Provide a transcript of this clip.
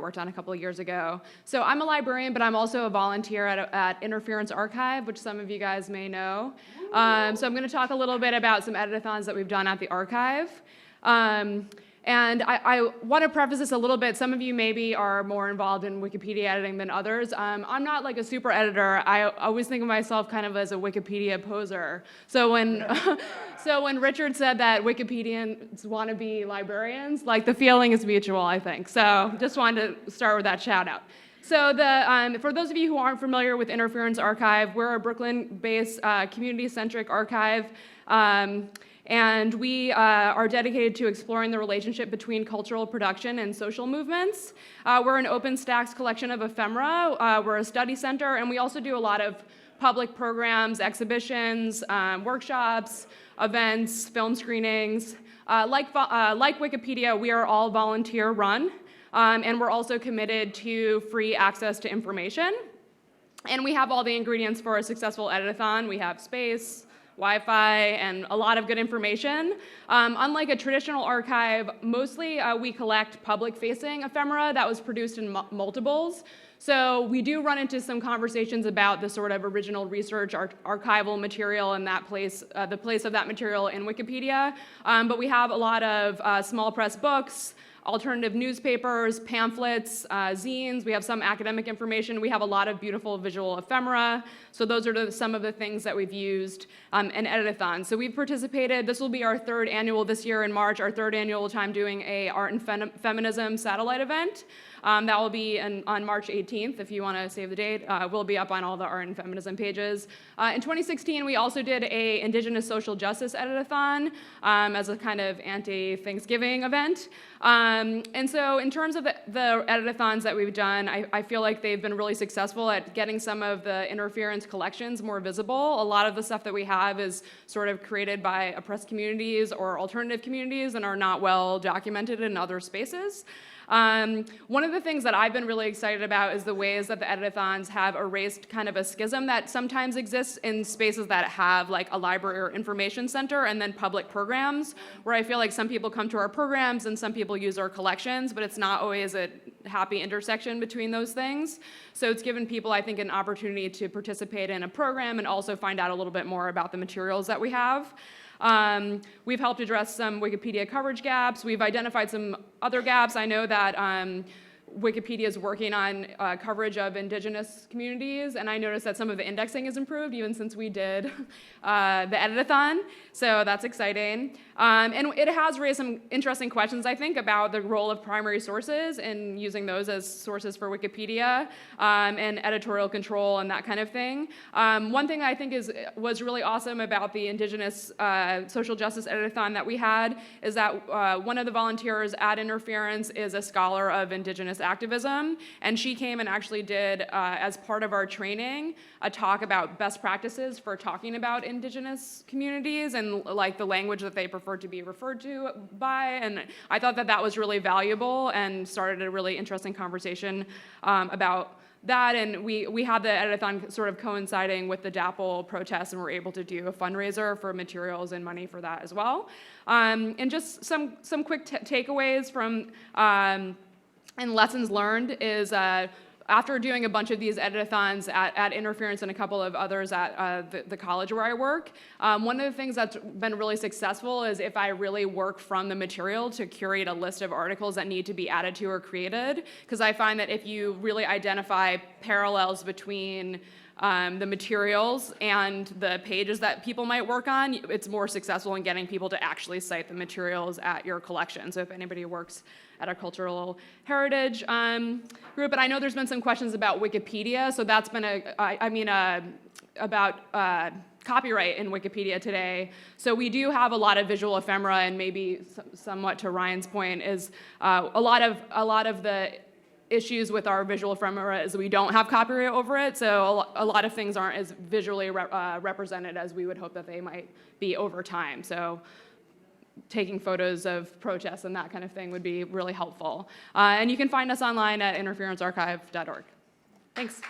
worked on a couple of years ago. So I'm a librarian, but I'm also a volunteer at Interference Archive, which some of you guys may know. So I'm going to talk a little bit about some editathons that we've done at the archive. And I want to preface this a little bit. Some of you maybe are more involved in Wikipedia editing than others. I'm not like a super editor. I always think of myself kind of as a Wikipedia poser. So when, so when Richard said that Wikipedians want to be librarians, like the feeling is mutual, I think. So just wanted to start with that shout out. So for those of you who aren't familiar with Interference Archive, we're a Brooklyn-based community-centric archive. And we are dedicated to exploring the relationship between cultural production and social movements. We're an OpenStax collection of ephemera. We're a study center, and we also do a lot of public programs, exhibitions, workshops, events, film screenings. Like Wikipedia, we are all volunteer run, and we're also committed to free access to information. And we have all the ingredients for a successful editathon. We have space, Wi-Fi, and a lot of good information. Unlike a traditional archive, mostly we collect public-facing ephemera that was produced in multiples. So we do run into some conversations about the sort of original research, archival material, and that place, the place of that material in Wikipedia. But we have a lot of small press books, alternative newspapers, pamphlets, zines. We have some academic information. We have a lot of beautiful visual ephemera. So those are some of the things that we've used in editathon. So we've participated. This will be our third annual this year in March, our third annual time doing a Art and Feminism satellite event. That will be on March 18th, if you want to save the date. We'll be up on all the Art and Feminism pages. In 2016, we also did a Indigenous Social Justice editathon as a kind of anti-Thanksgiving event. And so in terms of the editathons that we've done, I feel like they've been really successful at getting some of the interference collections more visible. A lot of the stuff that we have is sort of created by oppressed communities or alternative communities and are not well documented in other spaces. One of the things that I've been really excited about is the ways that the editathons have erased kind of a schism that sometimes exists in spaces that have like a library or information center and then public programs, where I feel like some people come to our programs and some people use our collections, but it's not always a happy intersection between those things. So it's given people, I think, an opportunity to participate in a program and also find out a little bit more about the materials that we have. We've helped address some Wikipedia coverage gaps. We've identified some other gaps. I know that Wikipedia is working on coverage of indigenous communities, and I noticed that some of the indexing has improved even since we did the editathon, so that's exciting. And it has raised some interesting questions, I think, about the role of primary sources and using those as sources for Wikipedia and editorial control and that kind of thing. One thing I think was really awesome about the Indigenous Social Justice editathon that we had is that one of the volunteers at Interference is a scholar of Indigenous activism, and she came and actually did, as part of our training, a talk about best practices for talking about Indigenous communities and like the language that they prefer to be referred to by, and I thought that that was really valuable and started a really interesting conversation about that, and we had the editathon sort of coinciding with the DAPL protests, and we're able to do a fundraiser for materials and money for that as well. And just some quick takeaways from and lessons learned is after doing a bunch of these editathons at Interference and a couple of others at the college where I work, one of the things that's been really successful is if I really work from the material to curate a list of articles that need to be added to or created, because I find that if you really identify parallels between the materials and the pages that people might work on, it's more successful in getting people to actually cite the materials at your collection. So if anybody works at a cultural heritage group, and I know there's been some questions about Wikipedia, so that's been about copyright in Wikipedia today. So we do have a lot of visual ephemera, and maybe somewhat to Ryan's point is a lot of the issues with our visual ephemera is we don't have copyright over it, so a lot of things aren't as visually represented as we would hope that they might be over time. So taking photos of protests and that kind of thing would be really helpful. And you can find us online at interferencearchive.org. Thanks.